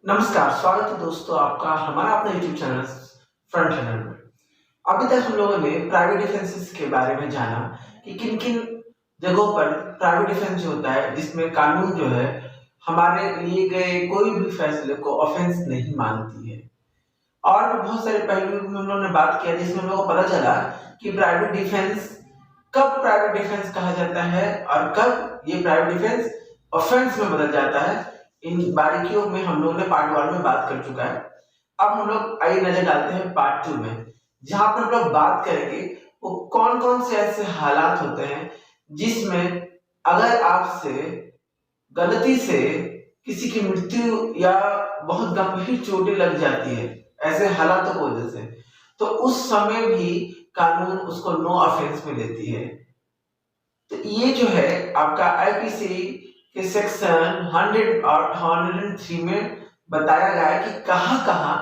नमस्कार, स्वागत है दोस्तों आपका हमारा अपना यूट्यूब चैनल फ्रंट रनर में। अभी तक हम लोगों ने प्राइवेट डिफेंसेस के बारे में जाना कि किन-किन जगहों पर प्राइवेट डिफेंस जो होता है जिसमें कानून जो है हमारे लिए गए कोई भी फैसले को ऑफेंस नहीं मानती है। और भी बहुत सारे पहलुओं में हम लोगों ने बात किया जिसमें हम लोगों को पता चला कि प्राइवेट डिफेंस कब प्राइवेट डिफेंस कहा जाता है और कब ये प्राइवेट डिफेंस ऑफेंस में बदल जाता है। इन बारीकियों में हम लोगों ने पार्ट 1 में बात कर चुका है। अब हम लोग आइए नजर डालते हैं पार्ट 2 में, जहां पर हम लोग बात करेंगे वो कौन-कौन से ऐसे हालात होते हैं जिसमें अगर आपसे गलती से किसी की मृत्यु या बहुत गंभीर चोटें लग जाती है ऐसे हालातों की वजह से, तो उस समय भी कानून उसको नो ऑफेंस में लेती है। तो ये जो है आपका आईपीसी के सेक्शन 100 और 103 में बताया गया है कि कहां-कहां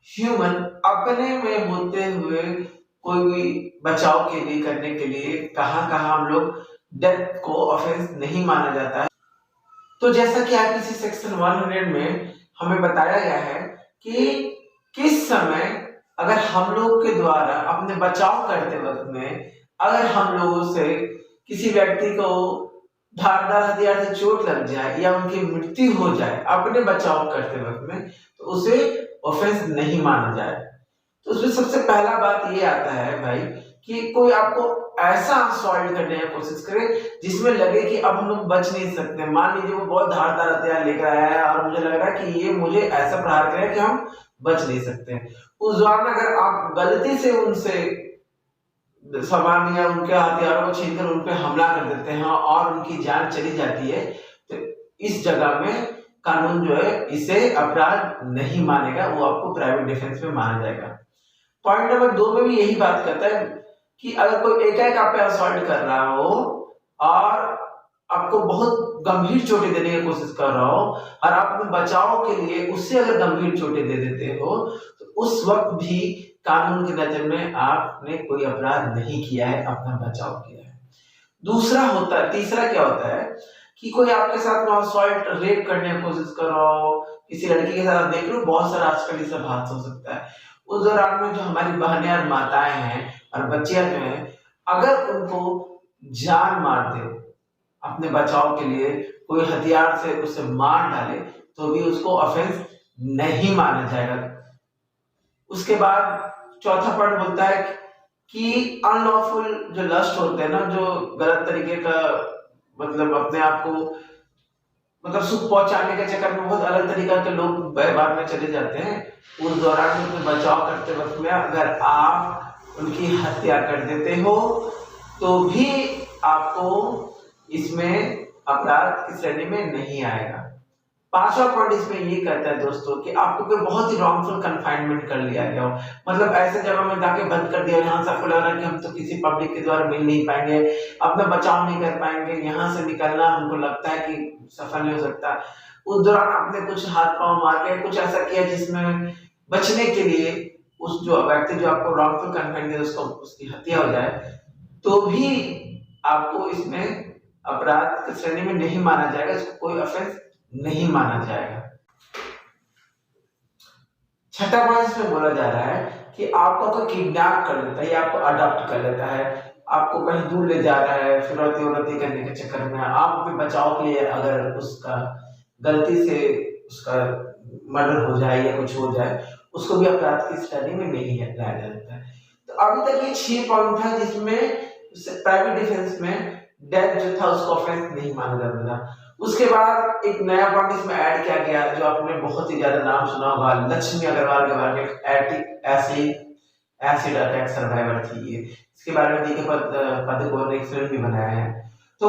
ह्यूमन अपने में होते हुए कोई भी बचाव के लिए करने के लिए कहां-कहां हम लोग डेथ को ऑफेंस नहीं माना जाता है। तो जैसा कि आईपीसी सेक्शन 100 में हमें बताया गया है कि किस समय अगर हम लोग के द्वारा अपने बचाव करते वक्त में अगर हम लोगों से किसी व्यक्ति को धारदार हथियार से चोट लग जाए या उनकी मृत्यु हो जाए अपने बचाव करते वक्त में, तो उसे ऑफेंस नहीं माना जाए। तो उसमें सबसे पहला बात ये आता है भाई कि कोई आपको ऐसा असॉल्ट करने की कोशिश करे जिसमें लगे कि अब हम लोग बच नहीं सकते। मान लीजिए वो बहुत धारदार हथियार लेकर आया है और मुझे लग रहा है कि ये मुझे ऐसा प्रहार करेगा कि हम बच नहीं सकते। उस दौरान अगर आप गलती से उनसे सामान या उनके हथियारों को छीनकर उन पे हमला कर देते हैं और उनकी जान चली जाती है, तो इस जगह में कानून जो है इसे अपराध नहीं मानेगा, वो आपको प्राइवेट डिफेंस में माना जाएगा। पॉइंट नंबर 2 में भी यही बात करता है कि अगर कोई एकाएक आप पे असॉल्ट कर रहा हो और आपको बहुत गंभीर चोटें देने की कोशिश कर रहा हो और आप अपने बचाव के लिए उससे अगर गंभीर चोटें दे देते हो, तो उस वक्त भी कानून की नजर में आपने कोई अपराध नहीं किया है, अपना बचाव किया है। तीसरा क्या होता है कि कोई आपके साथ में असॉल्ट रेप करने की कोशिश कर रहा हो, किसी लड़की के साथ देख लो बहुत सारा आजकल ये सब हादसा हो सकता है। उस दौरान में जो हमारी बहनें और माताएं हैं और बच्चियां जो हैं, अगर उनको जान मार दे अपने बचाव के लिए कोई हथियार से उसे मार डाले तो भी उसको ऑफेंस नहीं माना जाएगा। उसके बाद चौथा पॉइंट बोलता है कि अनलॉफुल जो लस्ट होते हैं ना, जो गलत तरीके का मतलब अपने आप को मतलब सुख पहुंचाने के चक्कर में बहुत अलग तरीका के लोग व्यवहार में चले जाते हैं। उस दौरान उनके बचाव करते वक्त में अगर आप उनकी हत्या कर देते हो तो भी आपको इसमें अपराध की श्रेणी में नहीं आएगा। पांचवा पॉइंट इसमें ये कहता है दोस्तों कि आपको कोई बहुत ही रॉन्गफुल कन्फाइनमेंट कर लिया गया हो, मतलब ऐसे जगह में जाके बंद कर दिया यहाँ से आपको लग रहा है कि हम तो किसी पब्लिक के द्वारा मिल नहीं पाएंगे, अपना बचाव नहीं कर पाएंगे, यहाँ से निकलना हमको लगता है कि सफल नहीं हो सकता। उस दौरान आपने कुछ हाथ पांव मार के कुछ ऐसा किया जिसमें बचने के लिए उस जो व्यक्ति जो आपको रॉन्गफुल कन्फाइन किया उसको उसकी हत्या हो जाए, तो भी आपको इसमें अपराध की श्रेणी में नहीं माना जाएगा, इसको कोई ऑफेंस नहीं माना जाएगा। छठा पॉइंट में बोला जा रहा है कि आपको कोई किडनैप कर लेता है या आपको अडॉप्ट कर लेता है, आपको कहीं दूर ले जा रहा है फिरौती करने के चक्कर में, आप अपने बचाव के लिए अगर उसका गलती से उसका मर्डर हो जाए या कुछ हो जाए, उसको भी अपराध की श्रेणी में नहीं लाया जाता है। तो अभी तक ये 6 पॉइंट था जिसमें प्राइवेट डिफेंस में डेथ जो था उसको ऑफेंस नहीं माना जाता था। उसके बाद एक नया पॉइंट इसमें ऐड किया गया जो आपने बहुत ही ज्यादा नाम सुना होगा, लक्ष्मी अग्रवाल के बारे में, एसिड अटैक सर्वाइवर थी ये, इसके बारे में डीके पादुकोण ने एक फिल्म भी बनाया है। तो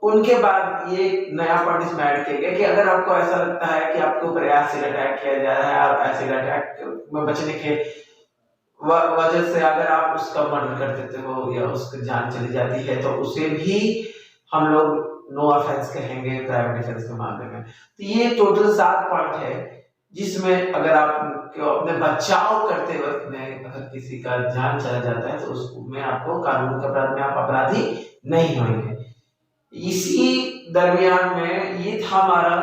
उनके बाद ये नया पॉइंट इसमें ऐड किया गया कि अगर आपको ऐसा लगता है कि आपके ऊपर एसिड अटैक किया जा रहा है और एसिड अटैक में बचने के वजह से अगर आप उसका मर्डर कर देते हो या उसकी जान चली जाती है, तो उसे भी हम लोग नो ऑफेंस कहेंगे प्राइवेट डिफेंस के मामले में। तो ये टोटल 7 पॉइंट है जिसमें अगर आप अपने बचाव करते वक्त में अगर किसी का जान चला जाता है तो उसमें आपको कानून के अपराध में आप अपराधी नहीं होंगे। इसी दरमियान में ये था हमारा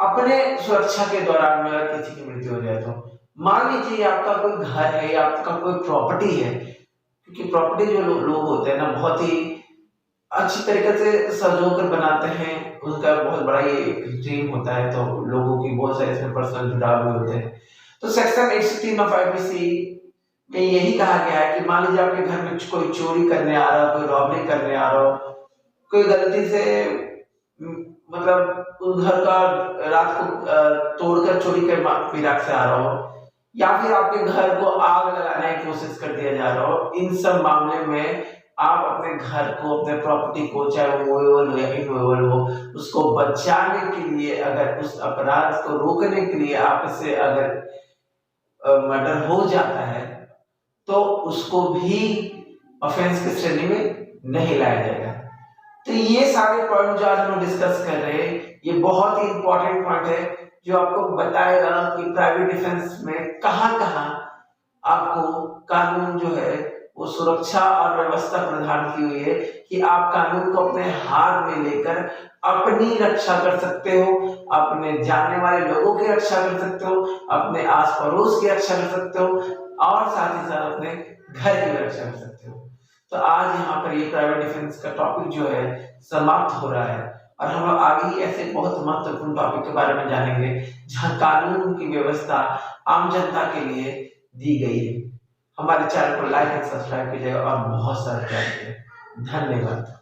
अपने सुरक्षा के दौरान में अगर किसी की मृत्यु हो जाए तो मान लीजिए आपका कोई घर है या आपका कोई प्रॉपर्टी है, क्योंकि प्रॉपर्टी जो लोग होते हैं ना बहुत ही अच्छी तरीके से सजो कर बनाते हैं, उनका बहुत बड़ा ये ड्रीम होता है, तो लोगों की बहुत सारे इसमें पर्सनल जुड़ाव भी होते हैं। तो सेक्शन 103 ऑफ आईपीसी में यही कहा गया है कि मान लीजिए आपके घर में कोई चोरी करने आ रहा हो, कोई रॉबरी करने आ रहा हो, कोई गलती से मतलब उस घर का रात को तोड़कर चोरी कर फिराक से आ रहा हो, या फिर आपके घर को आग लगाने की कोशिश कर दिया जा रहा हो, इन सब मामले में आप अपने घर को, अपने प्रॉपर्टी को, चाहे वो मूवेबल हो या इमूवेबल हो, उसको बचाने के लिए, अगर उस अपराध को रोकने के लिए आपसे अगर मर्डर हो जाता है तो उसको भी ऑफेंस की श्रेणी में नहीं लाया जाएगा। तो ये सारे पॉइंट जो आज हम डिस्कस कर रहे हैं, ये बहुत ही इंपॉर्टेंट पॉइंट है जो आपको बताएगा कि प्राइवेट डिफेंस में कहां-कहां आपको कानून जो है वो सुरक्षा और व्यवस्था प्रदान की हुई है कि आप कानून को अपने हाथ में लेकर अपनी रक्षा कर सकते हो, अपने जानने वाले लोगों की रक्षा कर सकते हो, अपने आस पड़ोस की रक्षा कर सकते हो और साथ ही साथ अपने घर की रक्षा कर सकते हो। तो आज यहाँ पर ये प्राइवेट डिफेंस का टॉपिक जो है समाप्त हो रहा है और हम लोग आगे ही ऐसे बहुत महत्वपूर्ण टॉपिक के बारे में जानेंगे जहाँ कानून की व्यवस्था आम जनता के लिए दी गई है। हमारे चैनल को लाइक एंड सब्सक्राइब कीजिएगा और बहुत सारा प्यार दीजिए। धन्यवाद।